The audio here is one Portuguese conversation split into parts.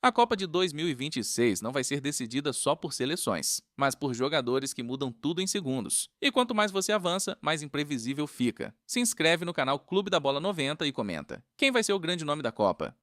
A Copa de 2026 não vai ser decidida só por seleções, mas por jogadores que mudam tudo em segundos. E quanto mais você avança, mais imprevisível fica. Se inscreve no canal Clube da Bola 90 e comenta: quem vai ser o grande nome da Copa?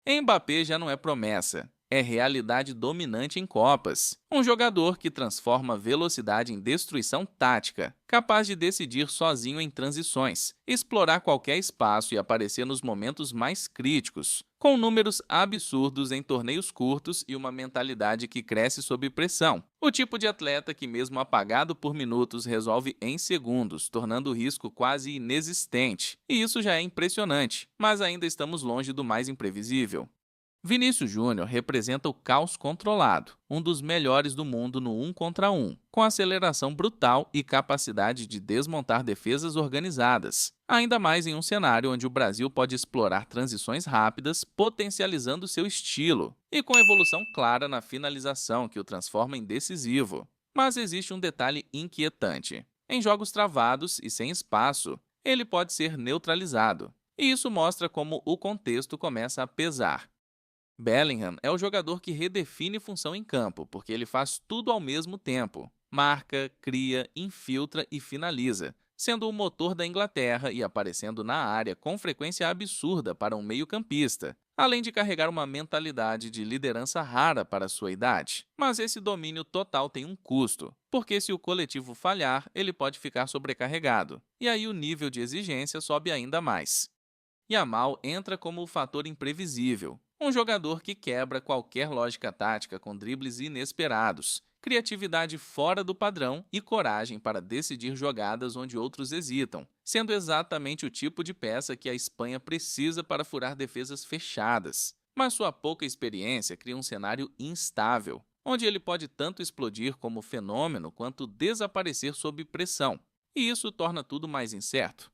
Mbappé já não é promessa, é realidade dominante em Copas. Um jogador que transforma velocidade em destruição tática, capaz de decidir sozinho em transições, explorar qualquer espaço e aparecer nos momentos mais críticos, com números absurdos em torneios curtos e uma mentalidade que cresce sob pressão. O tipo de atleta que, mesmo apagado por minutos, resolve em segundos, tornando o risco quase inexistente. E isso já é impressionante, mas ainda estamos longe do mais imprevisível. Vinícius Júnior representa o caos controlado, um dos melhores do mundo no 1 contra 1, com aceleração brutal e capacidade de desmontar defesas organizadas, ainda mais em um cenário onde o Brasil pode explorar transições rápidas, potencializando seu estilo, e com evolução clara na finalização que o transforma em decisivo. Mas existe um detalhe inquietante. Em jogos travados e sem espaço, ele pode ser neutralizado, e isso mostra como o contexto começa a pesar. Bellingham é o jogador que redefine função em campo, porque ele faz tudo ao mesmo tempo. Marca, cria, infiltra e finaliza, sendo o motor da Inglaterra e aparecendo na área com frequência absurda para um meio-campista, além de carregar uma mentalidade de liderança rara para sua idade. Mas esse domínio total tem um custo, porque se o coletivo falhar, ele pode ficar sobrecarregado, e aí o nível de exigência sobe ainda mais. Yamal entra como o fator imprevisível, um jogador que quebra qualquer lógica tática com dribles inesperados, criatividade fora do padrão e coragem para decidir jogadas onde outros hesitam, sendo exatamente o tipo de peça que a Espanha precisa para furar defesas fechadas. Mas sua pouca experiência cria um cenário instável, onde ele pode tanto explodir como fenômeno quanto desaparecer sob pressão, e isso torna tudo mais incerto.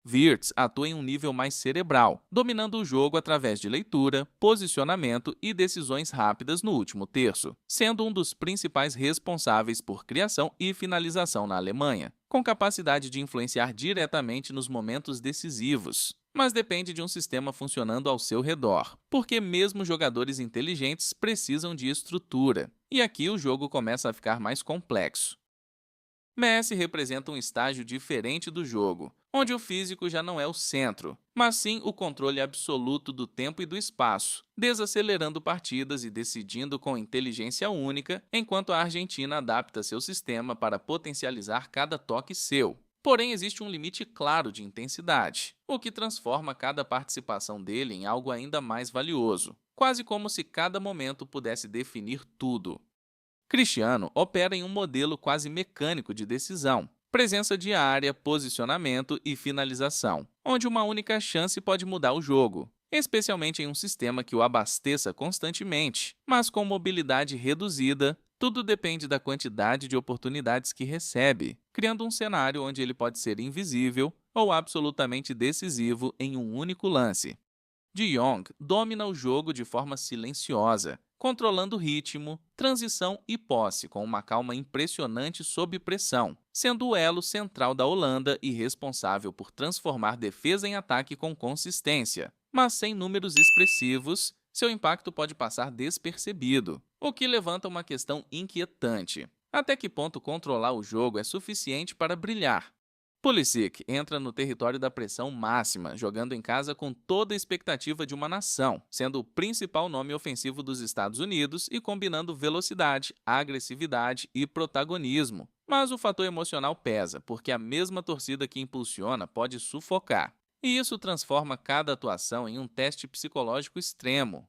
Wirtz atua em um nível mais cerebral, dominando o jogo através de leitura, posicionamento e decisões rápidas no último terço, sendo um dos principais responsáveis por criação e finalização na Alemanha, com capacidade de influenciar diretamente nos momentos decisivos. Mas depende de um sistema funcionando ao seu redor, porque mesmo jogadores inteligentes precisam de estrutura. E aqui o jogo começa a ficar mais complexo. Messi representa um estágio diferente do jogo, onde o físico já não é o centro, mas sim o controle absoluto do tempo e do espaço, desacelerando partidas e decidindo com inteligência única, enquanto a Argentina adapta seu sistema para potencializar cada toque seu. Porém, existe um limite claro de intensidade, o que transforma cada participação dele em algo ainda mais valioso, quase como se cada momento pudesse definir tudo. Cristiano opera em um modelo quase mecânico de decisão, presença diária, posicionamento e finalização, onde uma única chance pode mudar o jogo, especialmente em um sistema que o abasteça constantemente, mas com mobilidade reduzida. Tudo depende da quantidade de oportunidades que recebe, criando um cenário onde ele pode ser invisível ou absolutamente decisivo em um único lance. De Jong domina o jogo de forma silenciosa, controlando ritmo, transição e posse com uma calma impressionante sob pressão, sendo o elo central da Holanda e responsável por transformar defesa em ataque com consistência. Mas sem números expressivos, seu impacto pode passar despercebido, o que levanta uma questão inquietante. Até que ponto controlar o jogo é suficiente para brilhar? Pulisic entra no território da pressão máxima, jogando em casa com toda a expectativa de uma nação, sendo o principal nome ofensivo dos Estados Unidos e combinando velocidade, agressividade e protagonismo. Mas o fator emocional pesa, porque a mesma torcida que impulsiona pode sufocar. E isso transforma cada atuação em um teste psicológico extremo.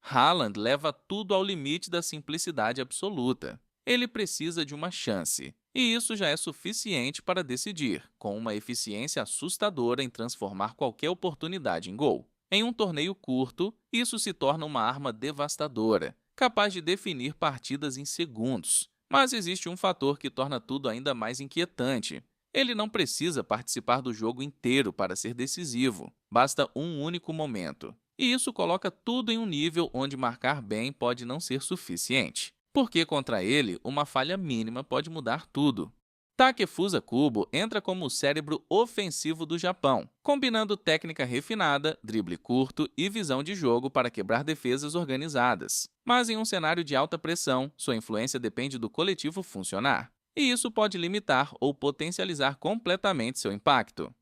Haaland leva tudo ao limite da simplicidade absoluta. Ele precisa de uma chance, e isso já é suficiente para decidir, com uma eficiência assustadora em transformar qualquer oportunidade em gol. Em um torneio curto, isso se torna uma arma devastadora, capaz de definir partidas em segundos. Mas existe um fator que torna tudo ainda mais inquietante. Ele não precisa participar do jogo inteiro para ser decisivo, basta um único momento. E isso coloca tudo em um nível onde marcar bem pode não ser suficiente, porque contra ele, uma falha mínima pode mudar tudo. Takefusa Kubo entra como o cérebro ofensivo do Japão, combinando técnica refinada, drible curto e visão de jogo para quebrar defesas organizadas. Mas em um cenário de alta pressão, sua influência depende do coletivo funcionar, e isso pode limitar ou potencializar completamente seu impacto.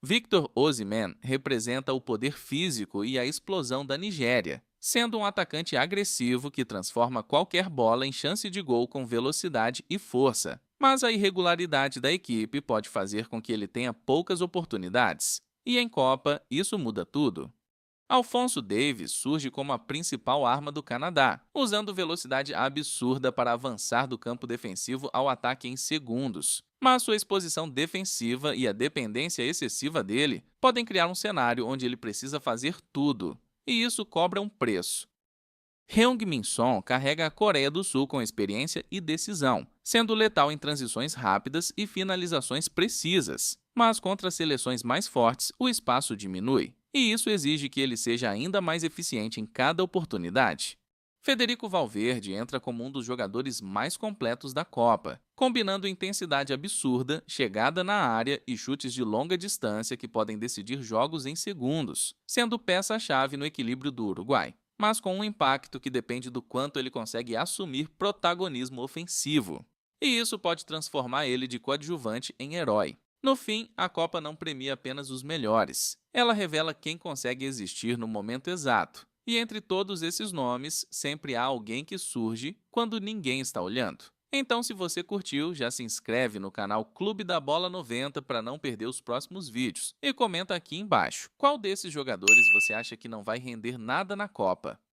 Victor Osimhen representa o poder físico e a explosão da Nigéria, sendo um atacante agressivo que transforma qualquer bola em chance de gol com velocidade e força. Mas a irregularidade da equipe pode fazer com que ele tenha poucas oportunidades. E em Copa, isso muda tudo. Alphonso Davies surge como a principal arma do Canadá, usando velocidade absurda para avançar do campo defensivo ao ataque em segundos. Mas sua exposição defensiva e a dependência excessiva dele podem criar um cenário onde ele precisa fazer tudo, e isso cobra um preço. Heung-min Son carrega a Coreia do Sul com experiência e decisão, sendo letal em transições rápidas e finalizações precisas. Mas contra seleções mais fortes, o espaço diminui, e isso exige que ele seja ainda mais eficiente em cada oportunidade. Federico Valverde entra como um dos jogadores mais completos da Copa, combinando intensidade absurda, chegada na área e chutes de longa distância que podem decidir jogos em segundos, sendo peça-chave no equilíbrio do Uruguai, mas com um impacto que depende do quanto ele consegue assumir protagonismo ofensivo. E isso pode transformar ele de coadjuvante em herói. No fim, a Copa não premia apenas os melhores. Ela revela quem consegue existir no momento exato. E entre todos esses nomes, sempre há alguém que surge quando ninguém está olhando. Então, se você curtiu, já se inscreve no canal Clube da Bola 90 para não perder os próximos vídeos. E comenta aqui embaixo, qual desses jogadores você acha que não vai render nada na Copa?